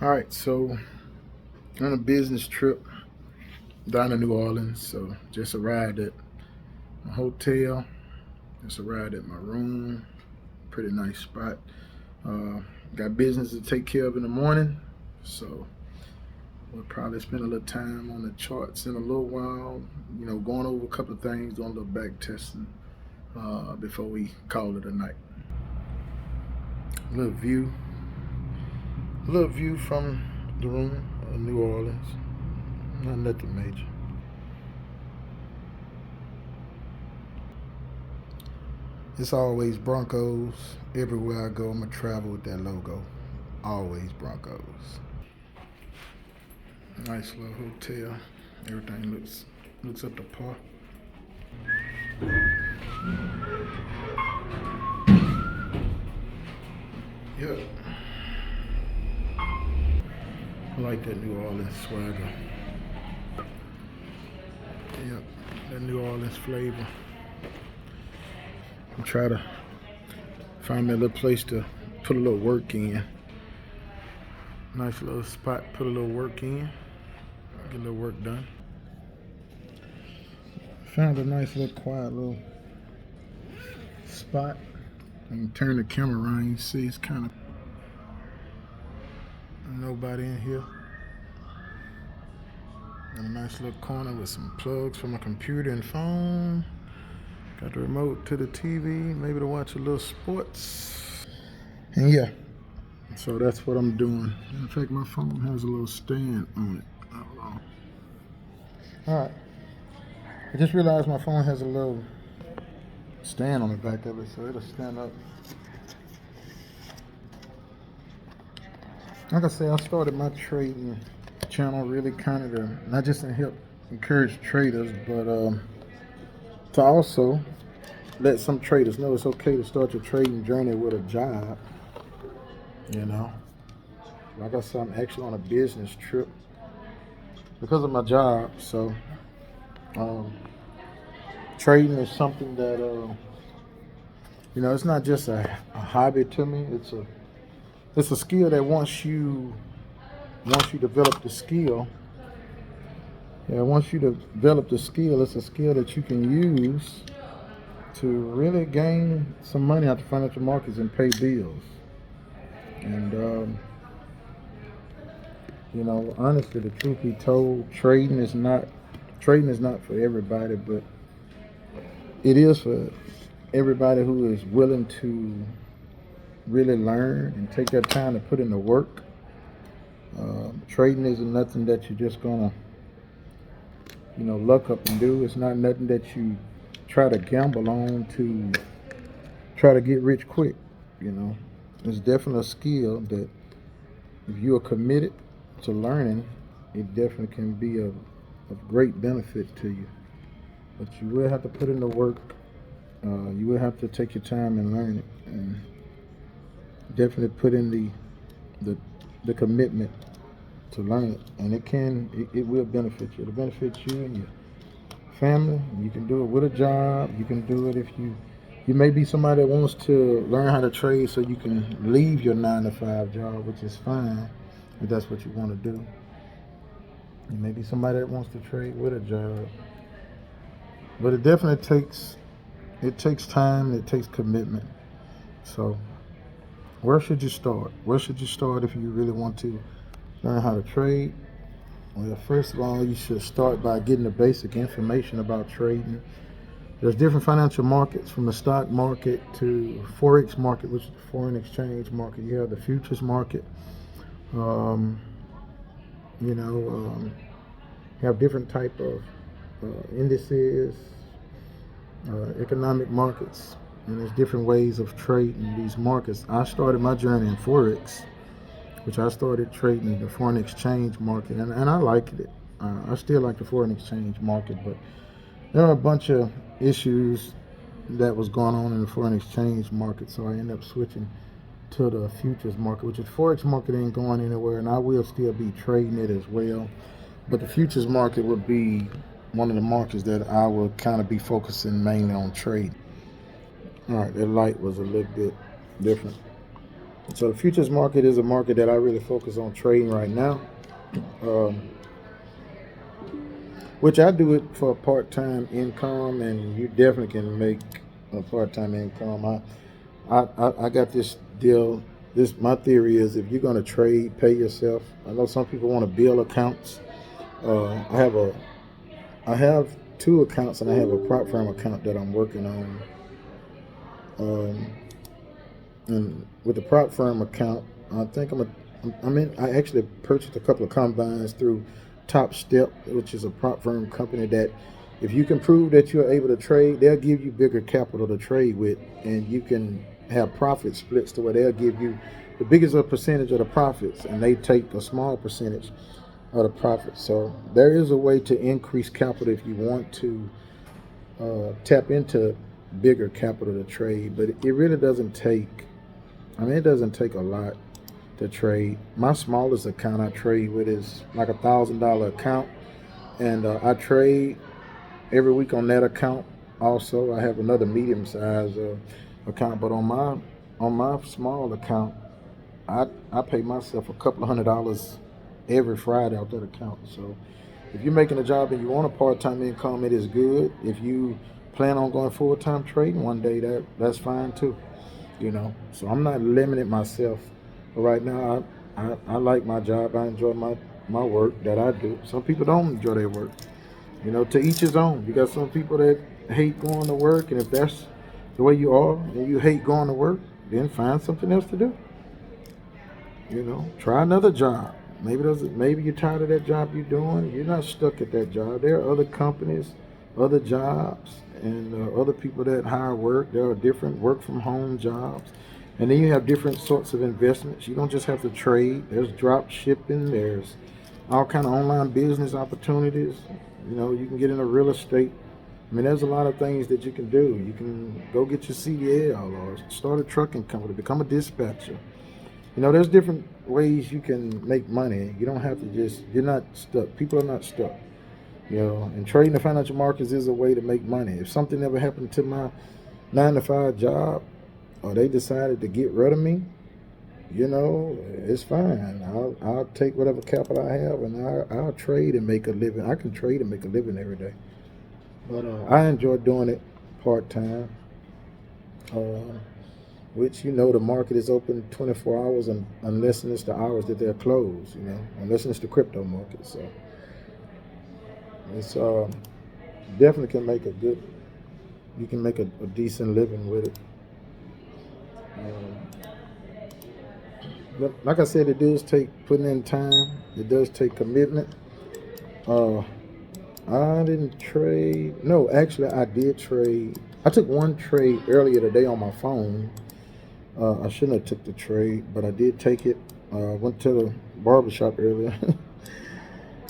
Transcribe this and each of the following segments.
All right, so on a business trip down to New Orleans. So just arrived at my hotel. Just arrived at my room. Pretty nice spot. Uh, got business to take care of in the morning. So we'll probably spend a little time on the charts in a little while. Going over a couple of things, doing a little back testing before we call it a night. A little view. A little view from the room of New Orleans. Not nothing major. It's always Broncos. Everywhere I go, I'm going to travel with that logo. Always Broncos. Nice little hotel. Everything looks up to par. Yep. I like that New Orleans swagger. Yep, that New Orleans flavor. I'm trying to find me a little place to put a little work in. Nice little spot, put a little work in. Get a little work done. Found a nice little quiet little spot. I can turn the camera around. You see it's kind of nobody in here. Got a nice little corner with some plugs for my computer and phone. Got the remote to the TV, maybe to watch a little sports. And yeah, so that's what I'm doing. In fact, my phone has a little stand on it. All right. I just realized my phone has a little stand on the back of it, so it'll stand up. Like I said, I started my trading channel really kind of to not just to help encourage traders, but to also let some traders know it's okay to start your trading journey with a job. Like I said, I'm actually on a business trip because of my job. So trading is something that it's not just a hobby to me. It's a skill that once you develop the skill, it's a skill that you can use to really gain some money out the financial markets and pay bills. And honestly, the truth be told, trading is not for everybody, but it is for everybody who is willing to really learn and take their time to put in the work. Trading isn't nothing that you're just gonna luck up and do. It's not nothing that you try to gamble on to try to get rich quick. It's definitely a skill that if you are committed to learning, it definitely can be of great benefit to you. But you will have to put in the work. You will have to take your time and learn it, and definitely put in the commitment to learn it. And it will benefit you. It'll benefit you and your family. You can do it with a job. You can do it if you may be somebody that wants to learn how to trade so you can leave your 9-to-5 job, which is fine if that's what you want to do. You may be somebody that wants to trade with a job. But it definitely takes time, it takes commitment. So where should you start? Where should you start if you really want to learn how to trade? Well, first of all, you should start by getting the basic information about trading. There's different financial markets, from the stock market to Forex market, which is the foreign exchange market. You have the futures market. You have different type of indices, economic markets, and there's different ways of trading these markets. I started my journey in Forex, which I started trading the foreign exchange market, and I liked it. I still like the foreign exchange market, but there are a bunch of issues that was going on in the foreign exchange market, so I ended up switching to the futures market, which is Forex market ain't going anywhere, and I will still be trading it as well. But the futures market would be one of the markets that I will kind of be focusing mainly on trading. All right, that light was a little bit different. So the futures market is a market that I really focus on trading right now, um, which I do it for a part-time income, and you definitely can make a part-time income. I got this deal. This my theory is if you're going to trade, pay yourself. I know some people want to build accounts. I have two accounts, and I have a prop firm account that I'm working on. Um, and with the prop firm account, I think I actually purchased a couple of combines through Top Step, which is a prop firm company that if you can prove that you're able to trade, they'll give you bigger capital to trade with, and you can have profit splits to where they'll give you the biggest percentage of the profits, and they take a small percentage of the profits. So there is a way to increase capital if you want to tap into bigger capital to trade, but it really doesn't take. I mean, it doesn't take a lot to trade. My smallest account I trade with is like $1,000 account, and I trade every week on that account. Also, I have another medium size account, but on my small account, I pay myself a couple of $100 every Friday off that account. So if you're making a job and you want a part-time income, it is good. If you plan on going full-time trading one day, that's fine too. So I'm not limiting myself. But right now, I like my job. I enjoy my work that I do. Some people don't enjoy their work. To each his own. You got some people that hate going to work, and if that's the way you are and you hate going to work, then find something else to do. Try another job. Maybe you're tired of that job you're doing. You're not stuck at that job. There are other companies, other jobs, and other people that hire work. There are different work from home jobs. And then you have different sorts of investments. You don't just have to trade. There's drop shipping. There's all kind of online business opportunities. You can get into real estate. I mean, there's a lot of things that you can do. You can go get your CDL or start a trucking company, become a dispatcher. There's different ways you can make money. You don't have to you're not stuck. People are not stuck. And trading the financial markets is a way to make money. If something ever happened to my 9-to-5 job, or they decided to get rid of me, it's fine. I'll take whatever capital I have, and I'll trade and make a living. I can trade and make a living every day. But I enjoy doing it part-time. Which the market is open 24 hours, unless it's the hours that they're closed, unless it's the crypto market. So it's definitely can make you can make a decent living with it. But like I said, it does take putting in time. It does take commitment. I didn't trade. No, actually, I did trade. I took one trade earlier today on my phone. I shouldn't have took the trade, but I did take it. Went to the barbershop earlier.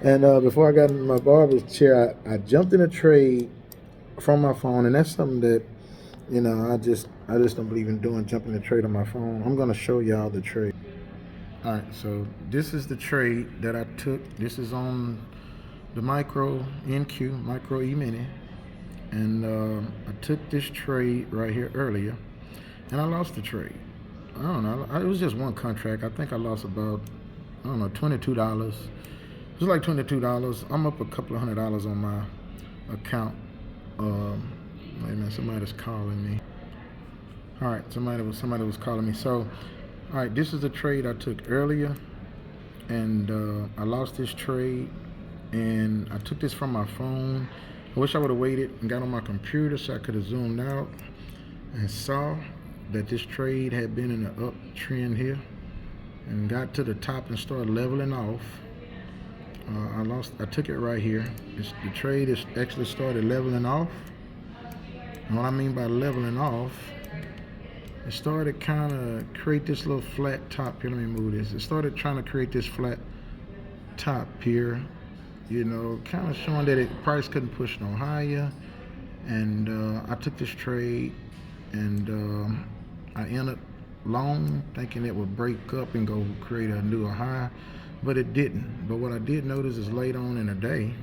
And before I got in my barber's chair, I jumped in a trade from my phone. And that's something that, I just don't believe in doing, jumping a trade on my phone. I'm going to show y'all the trade. All right, so this is the trade that I took. This is on the Micro NQ, Micro E-mini. And I took this trade right here earlier. And I lost the trade. I don't know. It was just one contract. I think I lost about, $22. It was like $22. I'm up a couple of $100 on my account. Wait a minute, somebody's calling me. All right, somebody was calling me. So, all right, this is the trade I took earlier, and I lost this trade, and I took this from my phone. I wish I would have waited and got on my computer so I could have zoomed out and saw that this trade had been in an uptrend here and got to the top and started leveling off. I took it right here. The trade is actually started leveling off. And what I mean by leveling off, it started kind of create this little flat top here. Let me move this. It started trying to create this flat top here, kind of showing that price couldn't push no higher. And I took this trade, and I entered long, thinking it would break up and go create a new high, but it didn't. But what I did notice is late on in the day,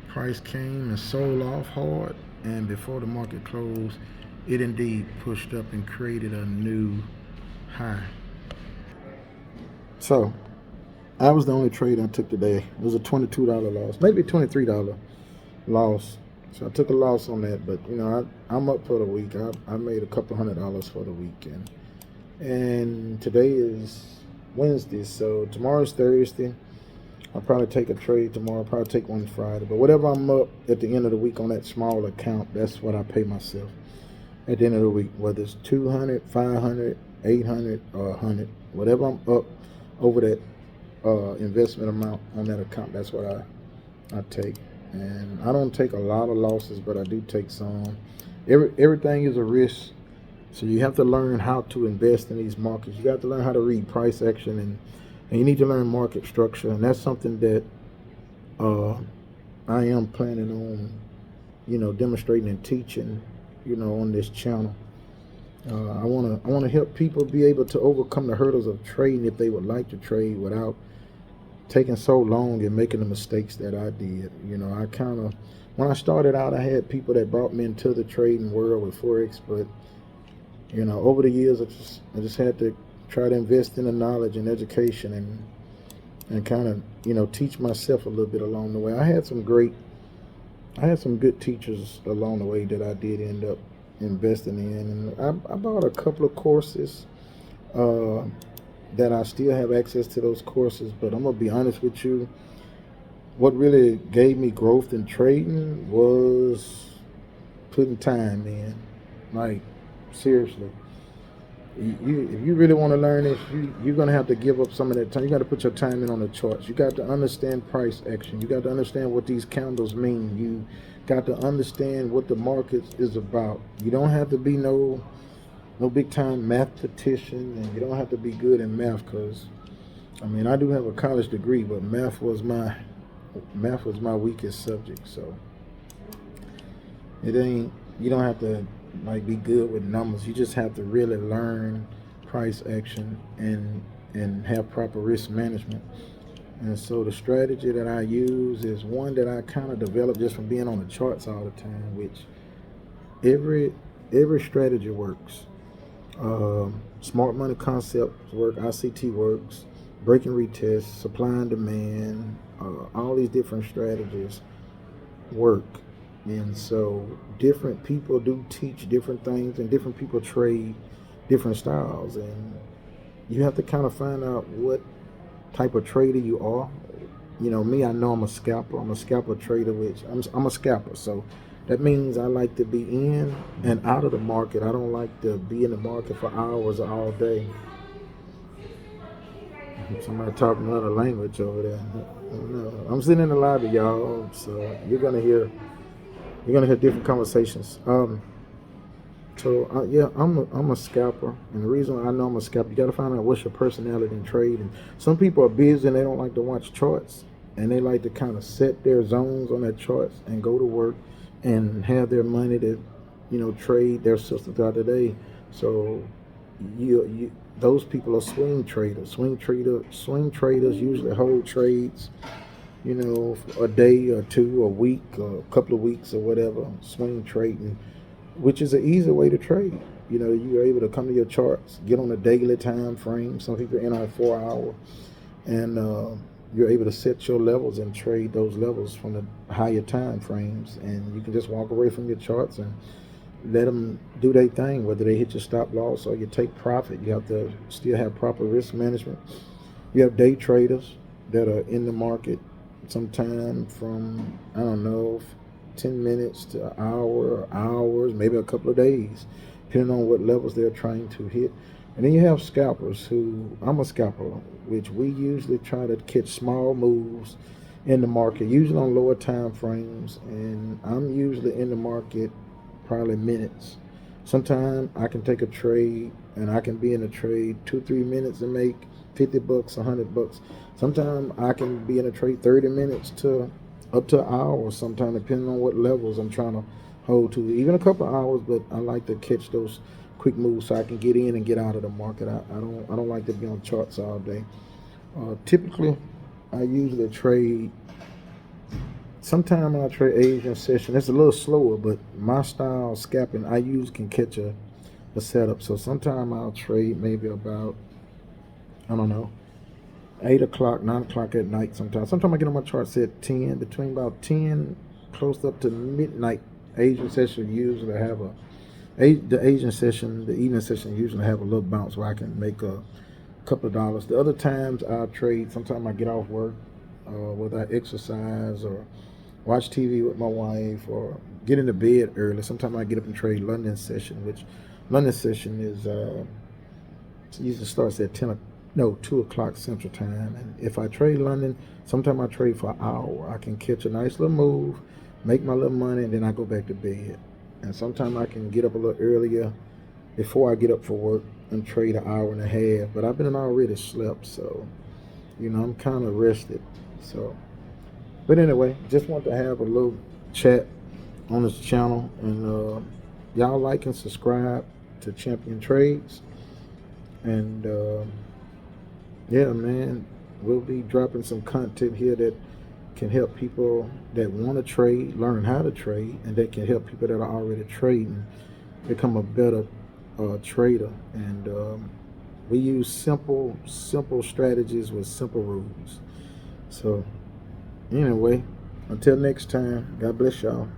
price came and sold off hard, and before the market closed, it indeed pushed up and created a new high. So I was the only trade I took today. It was a $22 loss, maybe $23 loss. So I took a loss on that, but I'm up for the week. I made a couple $100 for the weekend. And today is Wednesday, so tomorrow's Thursday. I'll probably take a trade tomorrow. I'll probably take one Friday. But whatever I'm up at the end of the week on that small account, that's what I pay myself at the end of the week. Whether it's 200, 500, 800, or 100, whatever I'm up over that investment amount on that account, that's what I take. And I don't take a lot of losses, but I do take some. Everything is a risk. So you have to learn how to invest in these markets. You got to learn how to read price action, and you need to learn market structure. And that's something that I am planning on, demonstrating and teaching, on this channel. I wanna help people be able to overcome the hurdles of trading if they would like to trade without taking so long and making the mistakes that I did. When I started out, I had people that brought me into the trading world with Forex, but over the years, I just had to try to invest in the knowledge and education and kind of, teach myself a little bit along the way. I had some good teachers along the way that I did end up investing in. And I bought a couple of courses that I still have access to those courses, but I'm going to be honest with you. What really gave me growth in trading was putting time in. Like, seriously, if you really want to learn this, you're going to have to give up some of that time. You got to put your time in on the charts. You got to understand price action. You got to understand what these candles mean. You got to understand what the market is about. You don't have to be no big time mathematician, and you don't have to be good in math, because I do have a college degree, but math was my weakest subject. So you don't have to be good with numbers. You just have to really learn price action and have proper risk management. And so the strategy that I use is one that I kind of developed just from being on the charts all the time, which every strategy works. Smart money concepts work, ICT works, break and retest, supply and demand, all these different strategies work. And so different people do teach different things, and different people trade different styles, and you have to kind of find out what type of trader you are. Me, I know I'm a scalper. I'm a scalper trader, which I'm a scalper. So that means I like to be in and out of the market. I don't like to be in the market for hours or all day. Somebody talking another language over there. I don't know. I'm sitting in the lobby, y'all, so you're gonna hear different conversations. Yeah, I'm a scalper, and the reason I know I'm a scalper, you got to find out what's your personality in trading. Some people are busy and they don't like to watch charts, and they like to kind of set their zones on their charts and go to work and have their money to, trade their system throughout the day. So those people are swing traders. Swing traders usually hold trades, a day or two, a week, or a couple of weeks or whatever. Swing trading, which is an easy way to trade. You're able to come to your charts, get on a daily time frame. Some people are in on a 4 hour, and you're able to set your levels and trade those levels from the higher time frames. And you can just walk away from your charts and let them do their thing, whether they hit your stop loss or you take profit. You have to still have proper risk management. You have day traders that are in the market sometime from, 10 minutes to an hour, or hours, maybe a couple of days, depending on what levels they're trying to hit. And then you have scalpers I'm a scalper, which we usually try to catch small moves in the market, usually on lower time frames, and I'm usually in the market probably minutes. Sometimes I can take a trade and I can be in a trade 2-3 minutes and make $50, $100. Sometimes I can be in a trade 30 minutes to up to an hour, sometimes, depending on what levels I'm trying to hold to. Even a couple of hours, but I like to catch those quick moves so I can get in and get out of the market. I don't like to be on charts all day. Typically, I usually trade. Sometimes I trade Asian session. It's a little slower, but my style scalping I use can catch a setup. So sometimes I'll trade maybe about, 8 o'clock, 9 o'clock at night sometimes. Sometimes I get on my charts at 10, between about 10, close up to midnight. Asian session usually have the Asian session, the evening session usually have a little bounce where I can make a couple of dollars. The other times I trade, sometimes I get off work, whether I exercise or watch TV with my wife or get into bed early. Sometimes I get up and trade London session, which London session is usually starts at 2 o'clock Central Time. And if I trade London, sometimes I trade for an hour. I can catch a nice little move, make my little money, and then I go back to bed. And sometimes I can get up a little earlier before I get up for work and trade an hour and a half. But I've been already slept, so I'm kind of rested. So, but anyway, just want to have a little chat on this channel, and y'all like and subscribe to Champion Trades. And yeah, man, we'll be dropping some content here that can help people that want to trade, learn how to trade, and that can help people that are already trading become a better trader. And we use simple strategies with simple rules. So anyway, until next time, God bless y'all.